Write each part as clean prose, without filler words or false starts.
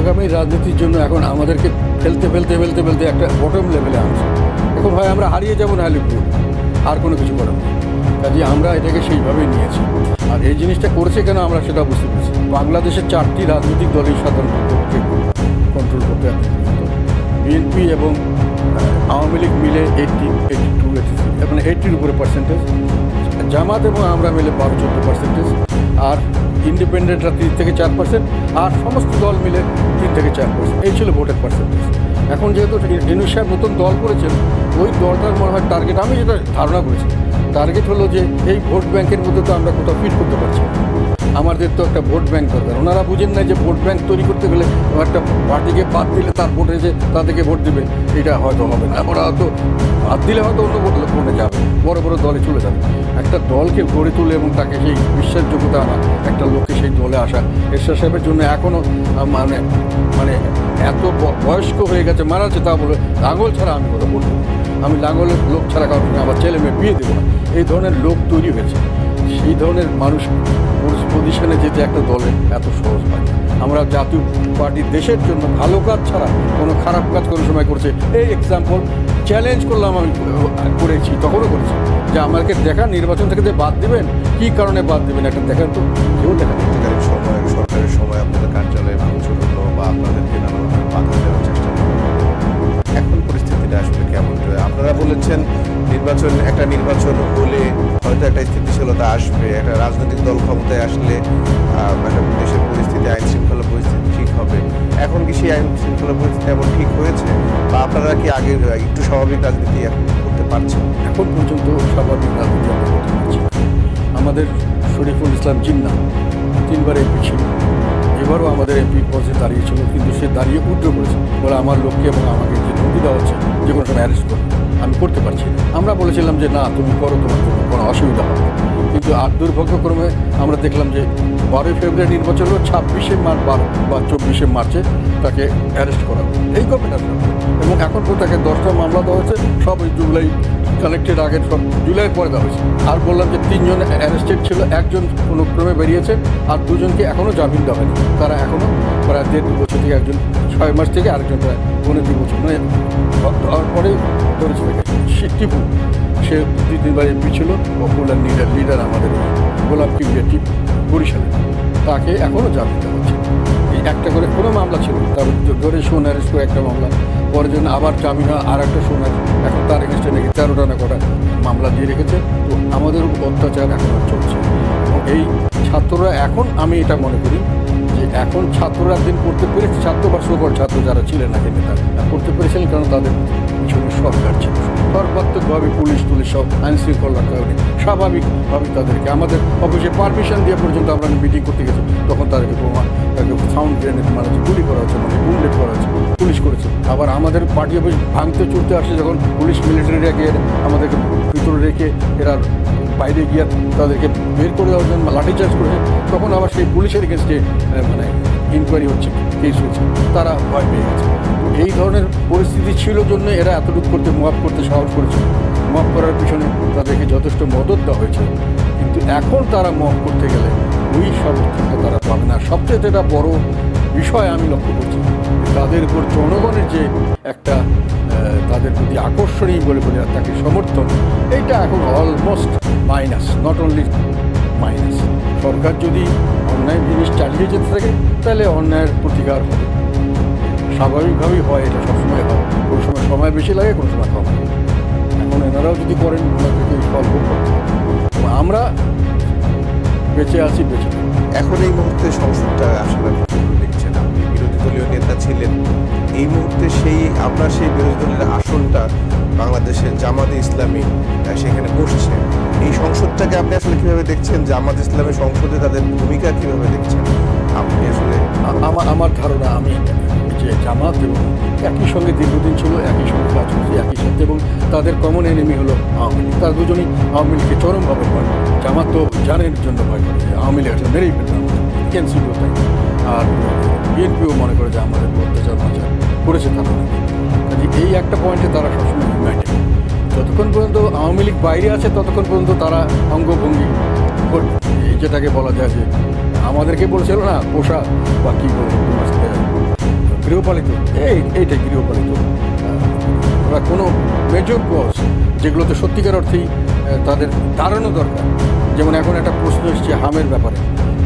আগামী রাজনীতির জন্য এখন আমাদেরকে ফেলতে ফেলতে ফেলতে ফেলতে একটা বটম লেভেলে আনছে। এখন হয় আমরা হারিয়ে যাবো, নাহলে ভুল, আর কোনো কিছু করার নেই। কাজে আমরা এটাকে সেইভাবেই নিয়েছি। আর এই জিনিসটা করেছে কেন আমরা সেটা বুঝতে পেরেছি। বাংলাদেশের 4টি রাজনৈতিক দলই সাধারণত কন্ট্রোল করতে বিএনপি এবং আওয়ামী লীগ মিলে 80, 82, 83 এখন 80-র উপরে পার্সেন্টেজ, জামাত এবং আমরা মিলে 12-14%, আর ইন্ডিপেন্ডেন্টরা 3 থেকে 4%, আর সমস্ত দল মিলে 3 থেকে 4%। এই ছিল ভোটের পার্সেন্টেজ। এখন যেহেতু ইউনূস সাহেব নতুন দল করেছেন, ওই দলটার মনে হয় টার্গেট, আমি যেটা ধারণা করেছি, টার্গেট হলো যে এই ভোট ব্যাংকের মধ্যে তো আমরা কোথাও ফিট করতে পারছি না। আমাদের তো একটা ভোট ব্যাংক দরকার। ওনারা বুঝেন না যে ভোট ব্যাংক তৈরি করতে গেলে একটা পার্টিকে বাদ দিলে তার ভোটে যে তাদেরকে ভোট দেবে, এটা হয়তো হবে না। ওরা হয়তো বাদ দিলে হয়তো অন্য ভোটে যাবে, বড় বড় দলে চলে যাবে। একটা দলকে গড়ে তুলে এবং তাকে সেই বিশ্বাসযোগ্যতা আনা, একটা লোককে সেই দলে আসা, এরশাদ সাহেবের জন্য এখনও মানে মানে এত বয়স্ক হয়ে গেছে, মারা যাচ্ছে, তা বলে লাঙ্গল ছাড়া আমি কোথাও ভোট দেবো, আমি লাঙ্গলের লোক ছাড়া কারোর সঙ্গে আমার ছেলে মেয়ে বিয়ে দেবো না, এই ধরনের লোক তৈরি হয়েছে। সেই ধরনের মানুষ পজিশনে যেতে একটা দলের এত সহজ হয় না। আমরা জাতীয় পার্টি দেশের জন্য ভালো কাজ ছাড়া কোনো খারাপ কাজ কোনো সময় করছে। এই এক্সাম্পল চ্যালেঞ্জ করলাম, আমি করেছি, তখনও করেছি যে আমাকে দেখান নির্বাচন থেকে যে বাদ দেবেন, কী কারণে বাদ দেবেন একটা দেখান তো। কেউ দেখা সত্যিকারের সময়, সরকারের সময় আপনাদের কার্যালয়ে ভাঙচুর হলো বা আপনাদেরকে নানা রকমের বাধা দেওয়ার চেষ্টা করা হলো। এখন পরিস্থিতিটা আসলে কেমন? আপনারা বলেছেন একটা নির্বাচন হলে হয়তো একটা স্থিতিশীলতা আসবে, একটা রাজনৈতিক দল ক্ষমতায় আসলে একটা দেশের পরিস্থিতি, আইন শৃঙ্খলা পরিস্থিতি ঠিক হবে। এখন কি সেই আইন শৃঙ্খলা পরিস্থিতি এমন ঠিক হয়েছে, বা আপনারা কি আগের একটু স্বাভাবিক রাজনীতি এখন করতে পারছেন? এখন পর্যন্ত স্বাভাবিক রাজনীতি আমরা করতে পারছি। আমাদের শরীফুল ইসলাম জিন্না 3বার এমপি ছিল, এবারও আমাদের এমপি পদে দাঁড়িয়েছিল, কিন্তু সে দাঁড়িয়ে উদ্র করেছে বলে আমার লোককে এবং আমাকে যে ধমকি দেওয়া হচ্ছে যে কোনো সময় অ্যারেস্ট করবে, আমি করতে পারছি না। আমরা বলেছিলাম যে না, তুমি করো, তোমার জন্য কোনো অসুবিধা হবে। কিন্তু আর দুর্ভাগ্যক্রমে আমরা দেখলাম যে 12ই ফেব্রুয়ারি নির্বাচন হলো, 26শে মার্চ বা 24শে মার্চে তাকে অ্যারেস্ট করা হবে এই গভর্নমেন্ট। এবং এখন পর তাকে 10টা মামলা দেওয়া হয়েছে, সব জুলাই কানেক্টেড, আগের সব জুলাইয়ের পরে দেওয়া হয়েছে। আর বললাম যে 3জন অ্যারেস্টেড ছিল, একজন কোনো ক্রমে বেরিয়েছে, আর 2জনকে এখনও জামিন দেওয়া হয়নি। তারা এখনও প্রায় 1.5 বছর থেকে, একজন 6 মাস থেকে, আরেকজন প্রায় 2.5 বছর, মানে দেওয়ার পরেই ধরেছে তাকে। টিপু, সে 2-3বার এমপি ছিল, পপুলার লিডার আমাদের গোলাপ কিবরিয়া টিপু, বরিশালে, তাকে এখনও জামিন দেওয়া হচ্ছে। এই একটা করে কোনো মামলা ছিল, তার ধরে শোন অ্যারেস্ট করে একটা মামলা, পরের জন্য আবার জামিন হয় আর একটা শোন, এখন তার এগেনস্টে নাকি 13টা না কটা মামলা দিয়ে রেখেছে। তো আমাদের অত্যাচার এখন চলছে। এবং এই ছাত্ররা এখন, আমি এটা মনে করি যে এখন ছাত্ররা দিন করতে পেরেছে, ছাত্র বা সকল ছাত্র যারা ছিলেন আগে নেতা করতে পেরেছিলেন, কারণ তাদের পিছনে সরকার ছিল। সর্বাত্মকভাবে পুলিশ সব আইন শৃঙ্খলা রাখা হয়নি, স্বাভাবিকভাবে তাদেরকে আমাদের অফিসে পারমিশন দিয়ে পর্যন্ত আমরা মিটিং করতে গেছি, তখন তাদেরকে সাউন্ড গ্রেনেড মারা হচ্ছে, গুলি করা হচ্ছে, মানে বুলেট করা হচ্ছে, পুলিশ করেছে। আবার আমাদের পার্টি অফিস ভাঙতে চুরতে আসছে, যখন পুলিশ মিলিটারিরা গিয়ে আমাদেরকে ভিতরে রেখে এরা বাইরে গিয়ে তাদেরকে বের করে দেওয়ার জন্য লাঠিচার্জ করেছে, তখন আবার সেই পুলিশের এগেনস্টে মানে ইনকোয়ারি হচ্ছে, কেস হচ্ছে, তারা ভয় পেয়ে গেছে। এই ধরনের পরিস্থিতি ছিল জন্য এরা এতটুকু করতে মাফ করতে সাহস করেছে। মাফ করার পিছনে তাদেরকে যথেষ্ট মদত দেওয়া হয়েছে, কিন্তু এখন তারা মাফ করতে গেলে ওই সমর্থনটা তারা পাবে না। সবচেয়ে যেটা বড় বিষয় আমি লক্ষ্য করছি, তাদের উপর জনগণের যে একটা তাদের প্রতি আকর্ষণীয় বলে তাকে সমর্থন, এইটা এখন almost minus, not only minus. সরকার যদি অন্যায় জিনিস চালিয়ে যেতে থাকে, তাহলে অন্যায়ের প্রতিকার হবে, স্বাভাবিকভাবেই হয়, এটা সবসময় হয়। কোনো সময় বেশি লাগে, কোনো সময় কম লাগে। এখন এনারাও যদি করেন, ওনাদেরকে সলভ করতে, আমরা বেঁচে আছি, বেঁচে। এখন এই মুহূর্তে সংসদটা আসলে দেখছেন, আপনি বিরোধী দলীয় নেতা ছিলেন, এই মুহূর্তে আপনার সেই বিরোধী দলের আসনটা বাংলাদেশের জামাতে ইসলামী সেখানে বসছে। এই সংসদটাকে আপনি আসলে কিভাবে দেখছেন? জামাত ইসলামের সংসদে তাদের ভূমিকা কিভাবে দেখছেন আপনি? আসলে আমার ধারণা, আমি যে জামাত এবং একই সঙ্গে দীর্ঘদিন ছিল, একই সঙ্গে কাজ করছে, একই সাথে, এবং তাদের কমন এনিমি হলো আওয়ামী লীগ। তারা দুজনেই আওয়ামী লীগকে চরমভাবে ভয় করে। জামাত তো জানের জন্য ভয় করে যে আওয়ামী লীগ আসলে মেরেই ফেলবে আমাদের, এনসিপিও তাই, আর বিএনপিও মনে করে যে আমাদের অত্যাচার করেছে তারা। কাজে এই একটা পয়েন্টে তারা সবসময় ইউনাইটেড। যতক্ষণ পর্যন্ত আওয়ামী লীগ বাইরে আছে, ততক্ষণ পর্যন্ত তারা অঙ্গভঙ্গি করবে। এই যেটাকে বলা যায় যে আমাদেরকে বলছিল না পোষা বা কী বলবো, গৃহপালিত এইটাই গৃহপালিত ওরা কোনো মেজর কজ যেগুলোতে সত্যিকার অর্থেই তাদের দাঁড়ানো দরকার, যেমন এখন একটা প্রশ্ন এসছে হামের ব্যাপারে,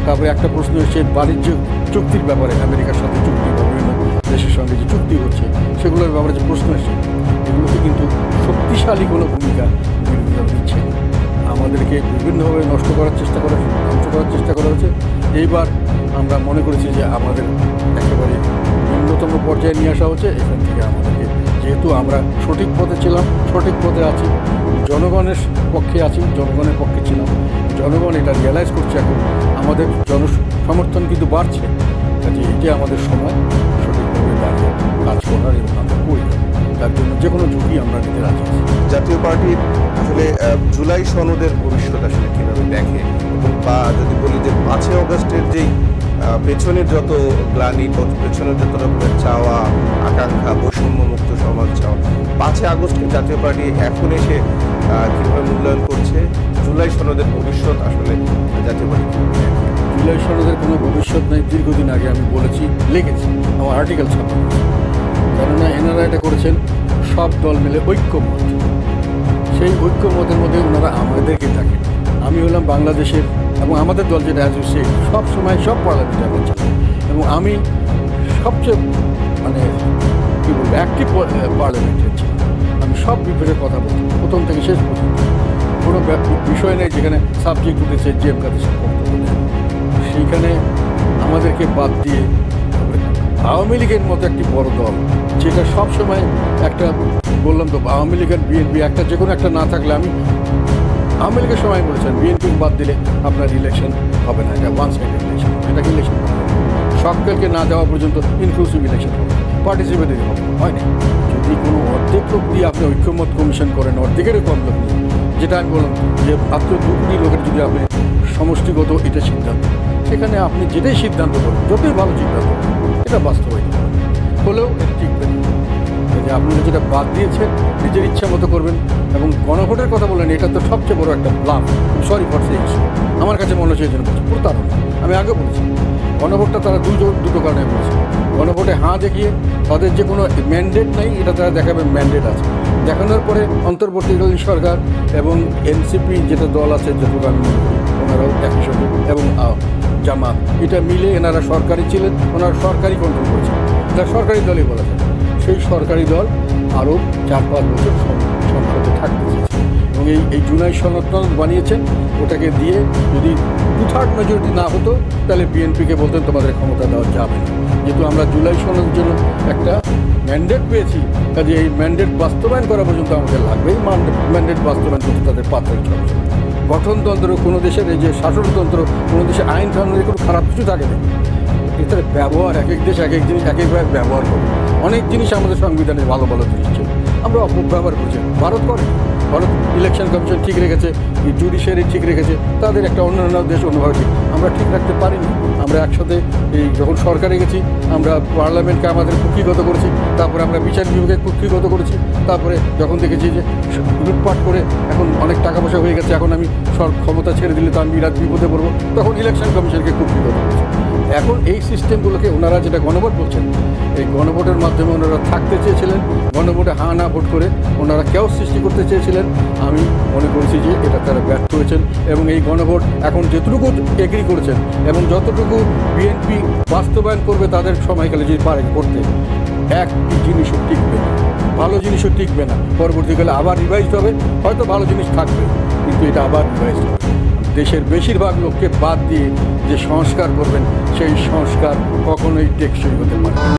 তারপরে একটা প্রশ্ন এসছে বাণিজ্য চুক্তির ব্যাপারে, আমেরিকার সাথে চুক্তি বা বিভিন্ন দেশের সঙ্গে যে চুক্তি হচ্ছে সেগুলোর ব্যাপারে যে প্রশ্ন এসছে, এগুলোতে কিন্তু শক্তিশালী কোনো ভূমিকা বিরোধীরা দিচ্ছে না। আমাদেরকে বিভিন্নভাবে নষ্ট করার চেষ্টা করা ধ্বংস করার চেষ্টা করা হয়েছে। এইবার আমরা মনে করেছি যে আমাদের একেবারে নিম্নতম পর্যায়ে নিয়ে আসা হচ্ছে। এখান থেকে আমাদেরকে, যেহেতু আমরা সঠিক পথে ছিলাম, সঠিক পথে আছি, জনগণের পক্ষে আছি, জনগণের পক্ষে ছিলাম, জনগণ এটা রিয়েলাইজ করছে, এখন আমাদের জনসমর্থন কিন্তু বাড়ছে। কাজে এটি আমাদের সময় সঠিকভাবে দাঁড়িয়ে কাজ করার, এবং আমরা করি তার জন্য যে কোনো ঝুঁকি আমরা নিতে রাজি আছি। জাতীয় পার্টি আসলে জুলাই সনদের ভবিষ্যৎ আসলে কীভাবে দেখে, এবং বা যদি বলি যে 5ই অগস্টের যেই পেছনের যত গ্লানি, পেছনের যত রকমের চাওয়া আকাঙ্ক্ষা, বৈষম্যমুক্ত সমাজ চাওয়া, 5ই আগস্টকে জাতীয় পার্টি এখন এসে কীভাবে মূল্যায়ন করছে, জুলাই সনদের ভবিষ্যৎ আসলে জাতীয় পার্টি কীভাবে দেখে? জুলাই সনদের কোনো ভবিষ্যৎ নেই, দীর্ঘদিন আগে আমি বলেছি, লিখেছি, আমার আর্টিকেল ছাপা হয়েছে। কেননা এনারা এটা করেছেন সব দল মিলে ঐক্যমত, সেই ঐক্যমতের মধ্যে ওনারা আমাদেরকে ডাকেন। আমি হলাম বাংলাদেশের, এবং আমাদের দল যেটা অ্যাজ ইউ সে সব সময় সব পার্লামেন্টে আমরা ছিলাম, এবং আমি সবচেয়ে কী বলবো অ্যাক্টিভ পার্লামেন্টে ছিলাম। আমি সব বিভাগে কথা বলতাম প্রথম থেকে শেষ পর্যন্ত, কোনো বিষয় নেই যেখানে সাবজেক্ট উঠেছে যে কাদের সব বক্তব্য দেয়। সেইখানে আমাদেরকে বাদ দিয়ে আওয়ামী লীগের মতো একটি বড় দল, যেটা সবসময় একটা, বললাম তো আওয়ামী লীগের বিএনপি একটা যে কোনো একটা না থাকলে, আমি আওয়ামী লীগের সময় বলেছেন বিএনপি বাদ দিলে আপনার ইলেকশন হবে না, এটা ওয়ান সাইডেড ইলেকশন, এটাকে ইলেকশন হবে না, সবকালকে না যাওয়া পর্যন্ত ইনক্লুসিভ ইলেকশন হবে, পার্টিসিপেটিভ হবে, হয় না। যদি কোনো অর্ধেক লোক দিয়ে আপনি ঐক্যমত কমিশন করেন, অর্ধেকেরও কম লোক নিয়ে, যেটা আমি বললাম যে মাত্র 2 কোটি লোকের যদি আপনি সমষ্টিগত এটা সিদ্ধান্ত, সেখানে আপনি যেটাই সিদ্ধান্ত করেন, যতই ভালো সিদ্ধান্ত করেন, এটা বাস্তবায়িত হলেও এটা টিকবে না। যে আপনারা যেটা বাদ দিয়েছেন নিজের ইচ্ছা মতো করবেন, এবং গণভোটের কথা বললেন, এটা তো সবচেয়ে বড় একটা ব্লাফ, সরি ফর সেই ইস্যু, আমার কাছে মনে হচ্ছে এই জন্য বলছি প্রতারণা। আমি আগে বলেছি গণভোটটা তারা দুটো কারণে করেছে। গণভোটে হাঁ দেখিয়ে তাদের যে কোনো ম্যান্ডেট নেই, এটা তারা দেখাবে ম্যান্ডেট আছে, দেখানোর পরে অন্তর্বর্তীকালীন সরকার এবং এনসিপি যেটা দল আছে, যেটুকু আমি মনে করি ওনারাও একই সঙ্গে, এবং জামাত, এটা মিলে এনারা সরকারি ছিলেন, ওনারা সরকারি কন্ট্রোল করেছেন, এটা সরকারি দলই বলা যায়। সেই সরকারি দল আরও 4-5 বছর সংসদে থাকতে চেয়েছে, এবং এই জুলাই সনদ বানিয়েছেন, ওটাকে দিয়ে যদি 2/3 মেজরিটি না হতো তাহলে বিএনপিকে বলতেন তোমাদের ক্ষমতা দেওয়া যাবে না। যেহেতু আমরা জুলাই সনদের জন্য একটা ম্যান্ডেট পেয়েছি, কাজে এই ম্যান্ডেট বাস্তবায়ন করা পর্যন্ত আমাদের লাগবে। এই ম্যান্ডেট বাস্তবায়ন করতে তাদের পাত্রই চলে। গঠনতন্ত্র কোনো দেশের, এই যে শাসনতন্ত্র, কোনো দেশে আইন কানুনের কোনো খারাপ কিছু থাকে না, এটার ব্যবহার এক এক দেশ এক এক জিনিস এক একভাবে ব্যবহার করে। অনেক জিনিস আমাদের সংবিধানে ভালো ভালো জিনিস ছিল, আমরা অপব্যবহার করছি। ভারত করে, ভারত ইলেকশন কমিশন ঠিক রেখেছে, জুডিশিয়ারি ঠিক রেখেছে, তাদের একটা অন্যান্য দেশ অন্যভাবে ঠিক, আমরা ঠিক রাখতে পারিনি। আমরা একসাথে এই যখন সরকারে গেছি, আমরা পার্লামেন্টকে আমাদের কুক্ষিগত করেছি, তারপরে আমরা বিচার বিভাগকে কুক্ষিগত করেছি, তারপরে যখন দেখেছি যে লুটপাট করে এখন অনেক টাকা পয়সা হয়ে গেছে, এখন আমি ক্ষমতা ছেড়ে দিলে তো আমি বিরাট বিপদে পড়বো, তখন ইলেকশন কমিশনকে কুক্ষিগত করেছি। এখন এই সিস্টেমগুলোকে ওনারা যেটা গণভোট বলছেন, এই গণভোটের মাধ্যমে ওনারা থাকতে চেয়েছিলেন, গণভোটে হাঁ না ভোট করে ওনারা কেউস সৃষ্টি করতে চেয়েছিলেন। আমি মনে করছি যে এটা তারা ব্যর্থ হয়েছেন, এবং এই গণভোট এখন যেটুকু এগ্রি করেছেন এবং যতটুকু বিএনপি বাস্তবায়ন করবে তাদের সময়কালে যদি পারে করতে, একটি জিনিসও টিকবে না, ভালো জিনিসও টিকবে না। পরবর্তীকালে আবার রিভাইজড হবে, হয়তো ভালো জিনিস থাকবে, কিন্তু এটা আবার রিভাইজড হবে। দেশের বেশিরভাগ লোককে বাদ দিয়ে যে সংস্কার করবেন, সেই সংস্কার কখনোই টেকসই হতে পারে না।